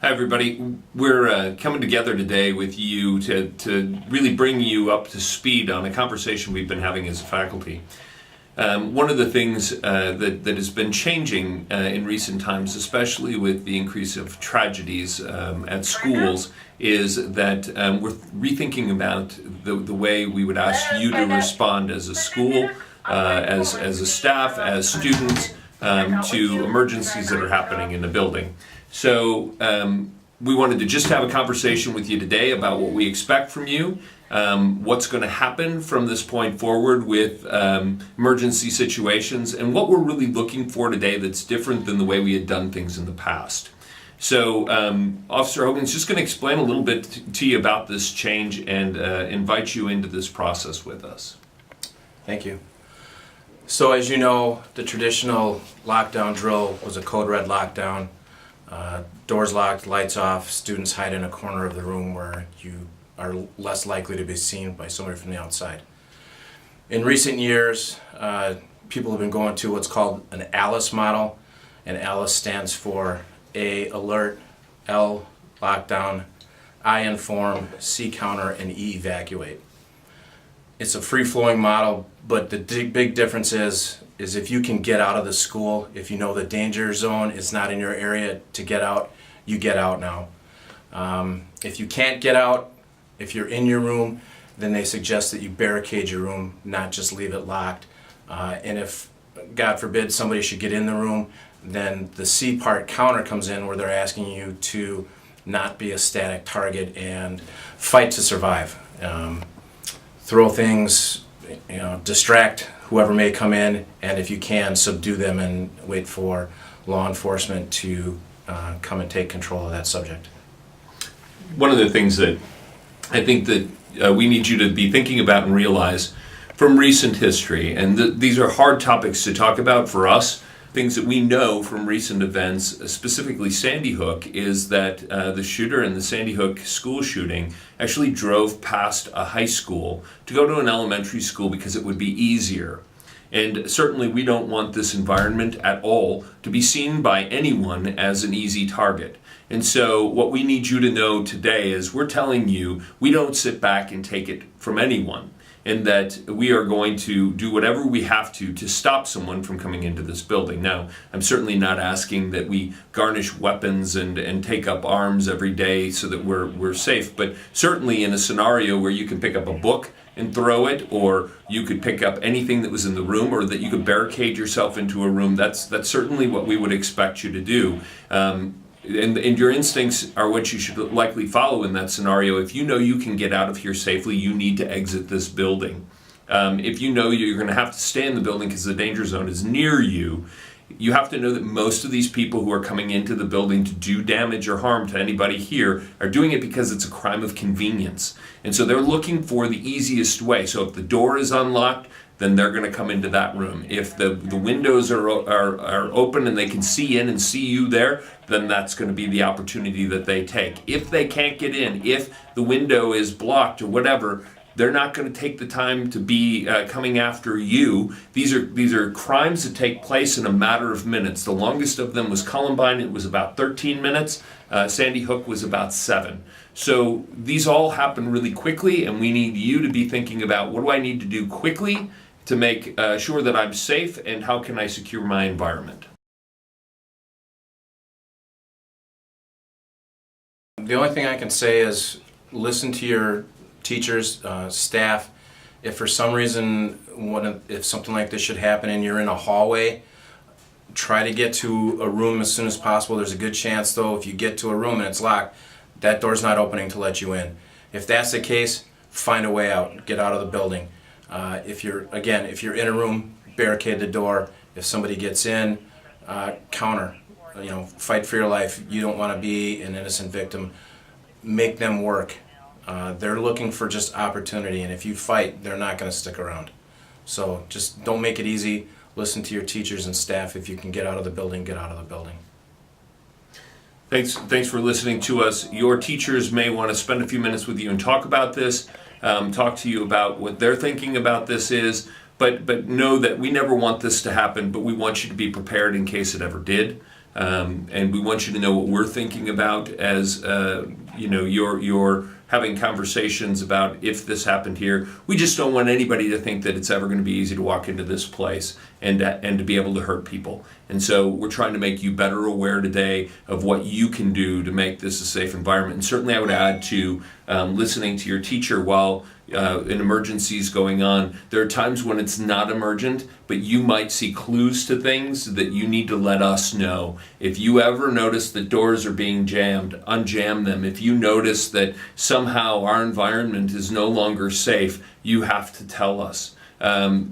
Hi, everybody. We're coming together today with you to really bring you up to speed on a conversation we've been having as a faculty. One of the things that has been changing in recent times, especially with the increase of tragedies at schools, is that we're rethinking about the way we would ask you to respond as a school, as a staff, as students, to emergencies that are happening in the building. So we wanted to just have a conversation with you today about what we expect from you, what's going to happen from this point forward with emergency situations, and what we're really looking for today that's different than the way we had done things in the past. So Officer Hogan's just going to explain a little bit to you about this change and invite you into this process with us. Thank you. So as you know, the traditional lockdown drill was a code red lockdown. Doors locked, lights off, students hide in a corner of the room where you are less likely to be seen by somebody from the outside. In recent years, people have been going to what's called an ALICE model, and ALICE stands for A, alert, L, lockdown, I, inform, C, counter, and E, evacuate. It's a free-flowing model, but the big difference is if you can get out of the school, if you know the danger zone is not in your area to get out, you get out now. If you can't get out, if you're in your room, then they suggest that you barricade your room, not just leave it locked. And if, God forbid, somebody should get in the room, then the C part, counter, comes in where they're asking you to not be a static target and fight to survive. Throw things, distract whoever may come in, and if you can, subdue them and wait for law enforcement to come and take control of that subject. One of the things that I think that we need you to be thinking about and realize from recent history, and these are hard topics to talk about for us, things that we know from recent events, specifically Sandy Hook, is that the shooter in the Sandy Hook school shooting actually drove past a high school to go to an elementary school because it would be easier. And certainly we don't want this environment at all to be seen by anyone as an easy target. And so what we need you to know today is we're telling you we don't sit back and take it from anyone, and that we are going to do whatever we have to stop someone from coming into this building. Now, I'm certainly not asking that we garnish weapons and take up arms every day so that we're safe, but certainly in a scenario where you can pick up a book and throw it, or you could pick up anything that was in the room, or that you could barricade yourself into a room, that's certainly what we would expect you to do. And your instincts are what you should likely follow in that scenario. If you know you can get out of here safely, you need to exit this building. If you know you're going to have to stay in the building because the danger zone is near you, you have to know that most of these people who are coming into the building to do damage or harm to anybody here are doing it because it's a crime of convenience. And so they're looking for the easiest way. So if the door is unlocked, then they're going to come into that room. If the windows are open and they can see in and see you there, then that's going to be the opportunity that they take. If they can't get in, if the window is blocked or whatever, they're not going to take the time to be coming after you. These are crimes that take place in a matter of minutes. The longest of them was Columbine. It was about 13 minutes. Sandy Hook was about 7. So these all happen really quickly, and we need you to be thinking about, what do I need to do quickly to make sure that I'm safe, and how can I secure my environment? The only thing I can say is listen to your teachers, staff. If for some reason, if something like this should happen and you're in a hallway, try to get to a room as soon as possible. There's a good chance, though, if you get to a room and it's locked, that door's not opening to let you in. If that's the case, find a way out. Get out of the building. If you're in a room, barricade the door. If somebody gets in, counter. Fight for your life. You don't want to be an innocent victim. Make them work. They're looking for just opportunity, and if you fight, they're not going to stick around. So just don't make it easy. Listen to your teachers and staff. If you can get out of the building, get out of the building. Thanks for listening to us. Your teachers may want to spend a few minutes with you and talk about this, talk to you about what they're thinking about this is, but know that we never want this to happen, but we want you to be prepared in case it ever did. And we want you to know what we're thinking about as you're having conversations about if this happened here. We just don't want anybody to think that it's ever going to be easy to walk into this place and to be able to hurt people. And so we're trying to make you better aware today of what you can do to make this a safe environment. And certainly I would add to listening to your teacher while an emergency is going on. There are times when it's not emergent, but you might see clues to things that you need to let us know. If you ever notice that doors are being jammed, unjam them. If you notice that somehow our environment is no longer safe, you have to tell us.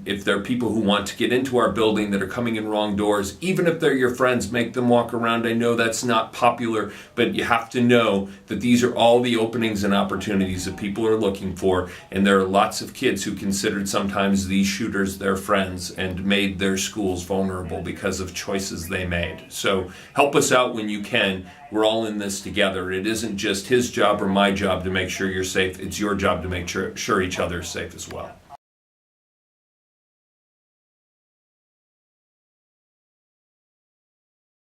If there are people who want to get into our building that are coming in wrong doors, even if they're your friends, make them walk around. I know that's not popular, but you have to know that these are all the openings and opportunities that people are looking for. And there are lots of kids who considered sometimes these shooters their friends and made their schools vulnerable because of choices they made. So help us out when you can. We're all in this together. It isn't just his job or my job to make sure you're safe. It's your job to make sure each other is safe as well.